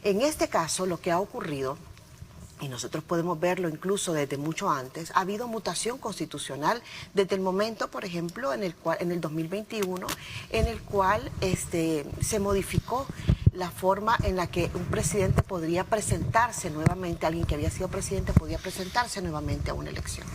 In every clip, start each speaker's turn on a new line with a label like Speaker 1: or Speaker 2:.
Speaker 1: En este caso, lo que ha ocurrido, y nosotros podemos verlo incluso desde mucho antes, ha habido mutación constitucional desde el momento, por ejemplo, en el 2021, en el cual se modificó la forma en la que un presidente podría presentarse nuevamente, alguien que había sido presidente podía presentarse nuevamente a una elección.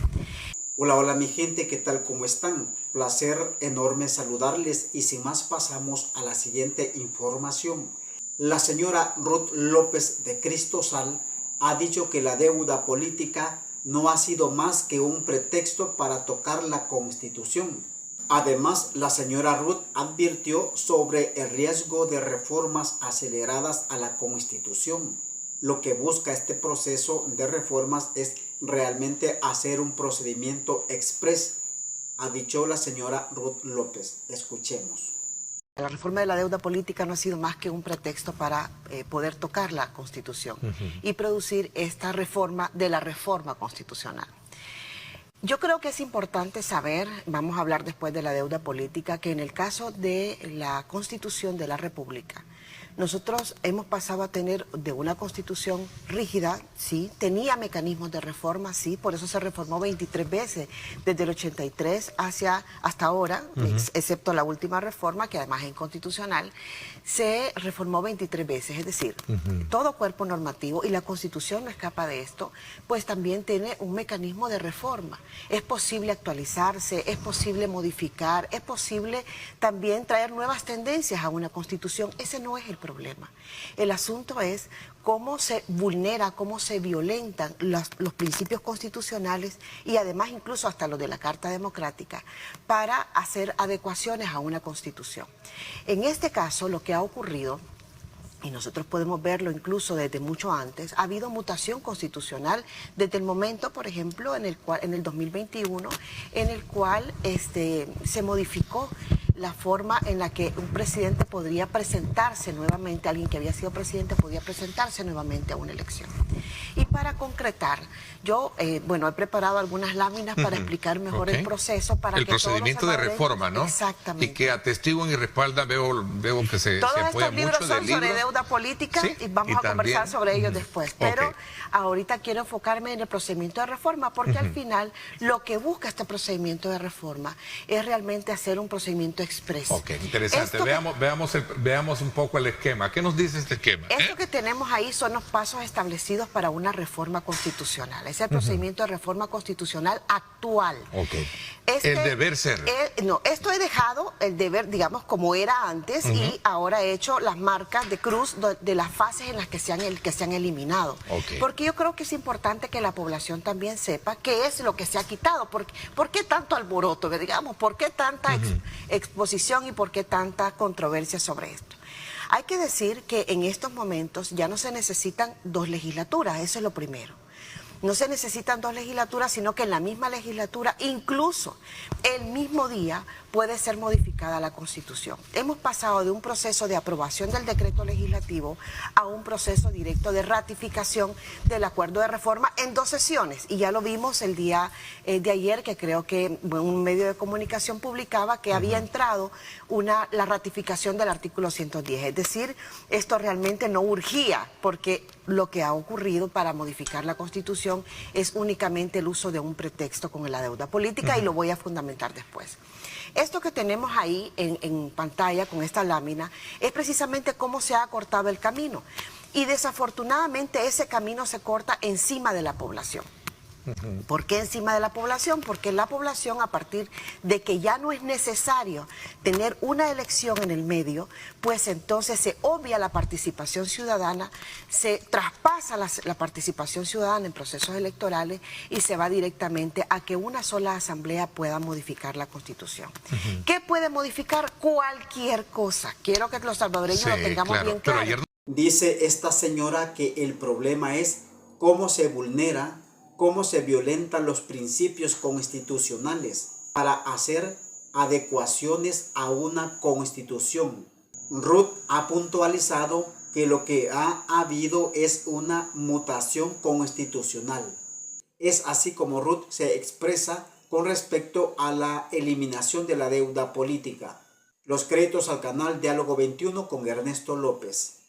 Speaker 2: Hola, hola mi gente, ¿qué tal? ¿Cómo están? Placer enorme saludarles y sin más pasamos a la siguiente información. La señora Ruth López de Cristosal ha dicho que la deuda política no ha sido más que un pretexto para tocar la Constitución. Además, la señora Ruth advirtió sobre el riesgo de reformas aceleradas a la Constitución. Lo que busca este proceso de reformas es realmente hacer un procedimiento express, ha dicho la señora Ruth López. Escuchemos.
Speaker 1: La reforma de la deuda política no ha sido más que un pretexto para poder tocar la Constitución y producir esta reforma de la reforma constitucional. Yo creo que es importante saber, vamos a hablar después de la deuda política, que en el caso de la Constitución de la República, nosotros hemos pasado a tener de una Constitución rígida, sí, tenía mecanismos de reforma, sí, por eso se reformó 23 veces, desde el 83 hasta ahora, excepto la última reforma, que además es inconstitucional, se reformó 23 veces, es decir, todo cuerpo normativo, y la Constitución no escapa de esto, pues también tiene un mecanismo de reforma. Es posible actualizarse, es posible modificar, es posible también traer nuevas tendencias a una Constitución. Ese no es el problema. El asunto es cómo se vulnera, cómo se violentan los principios constitucionales y además incluso hasta los de la Carta Democrática para hacer adecuaciones a una Constitución. En este caso, lo que ha ocurrido, y nosotros podemos verlo incluso desde mucho antes, ha habido mutación constitucional desde el momento, por ejemplo, en el 2021, en el cual se modificó la forma en la que un presidente podría presentarse nuevamente, alguien que había sido presidente podía presentarse nuevamente a una elección. Y para concretar, yo, he preparado algunas láminas para explicar mejor el proceso. Para
Speaker 3: el
Speaker 1: que
Speaker 3: procedimiento de reforma, ¿no?
Speaker 1: Exactamente.
Speaker 3: Y que atestiguan y respaldan, veo que se apoya mucho del libro.
Speaker 1: Todos estos libros son sobre deuda política, ¿sí? Y vamos a conversar sobre ellos después. Pero ahorita quiero enfocarme en el procedimiento de reforma, porque al final lo que busca este procedimiento de reforma es realmente hacer un procedimiento expreso.
Speaker 3: Ok, interesante. Veamos un poco el esquema. ¿Qué nos dice este esquema?
Speaker 1: Esto que tenemos ahí son los pasos establecidos para una reforma constitucional. Es el procedimiento de reforma constitucional actual.
Speaker 3: El deber ser.
Speaker 1: No, esto he dejado el deber, digamos, como era antes, y ahora he hecho las marcas de cruz de las fases en las que se han eliminado. Porque yo creo que es importante que la población también sepa qué es lo que se ha quitado. ¿Por qué tanto alboroto, digamos? ¿Por qué tanta exposición y por qué tanta controversia sobre esto? Hay que decir que en estos momentos ya no se necesitan dos legislaturas, eso es lo primero. No se necesitan dos legislaturas, sino que en la misma legislatura, incluso el mismo día, puede ser modificada la Constitución. Hemos pasado de un proceso de aprobación del decreto legislativo a un proceso directo de ratificación del acuerdo de reforma en 2 sesiones. Y ya lo vimos el día de ayer, que creo que un medio de comunicación publicaba que había entrado la ratificación del artículo 110. Es decir, esto realmente no urgía, porque lo que ha ocurrido para modificar la Constitución es únicamente el uso de un pretexto con la deuda política, y lo voy a fundamentar después. Esto que tenemos ahí en pantalla con esta lámina es precisamente cómo se ha acortado el camino. Y desafortunadamente ese camino se corta encima de la población. ¿Por qué encima de la población? Porque la población, a partir de que ya no es necesario tener una elección en el medio, pues entonces se obvia la participación ciudadana, se traspasa la participación ciudadana en procesos electorales y se va directamente a que una sola asamblea pueda modificar la Constitución. ¿Qué puede modificar? Cualquier cosa. Quiero que los salvadoreños lo tengamos bien claro.
Speaker 2: Dice esta señora que el problema es cómo se vulnera, cómo se violentan los principios constitucionales para hacer adecuaciones a una Constitución. Ruth ha puntualizado que lo que ha habido es una mutación constitucional. Es así como Ruth se expresa con respecto a la eliminación de la deuda política. Los créditos al canal Diálogo 21 con Ernesto López.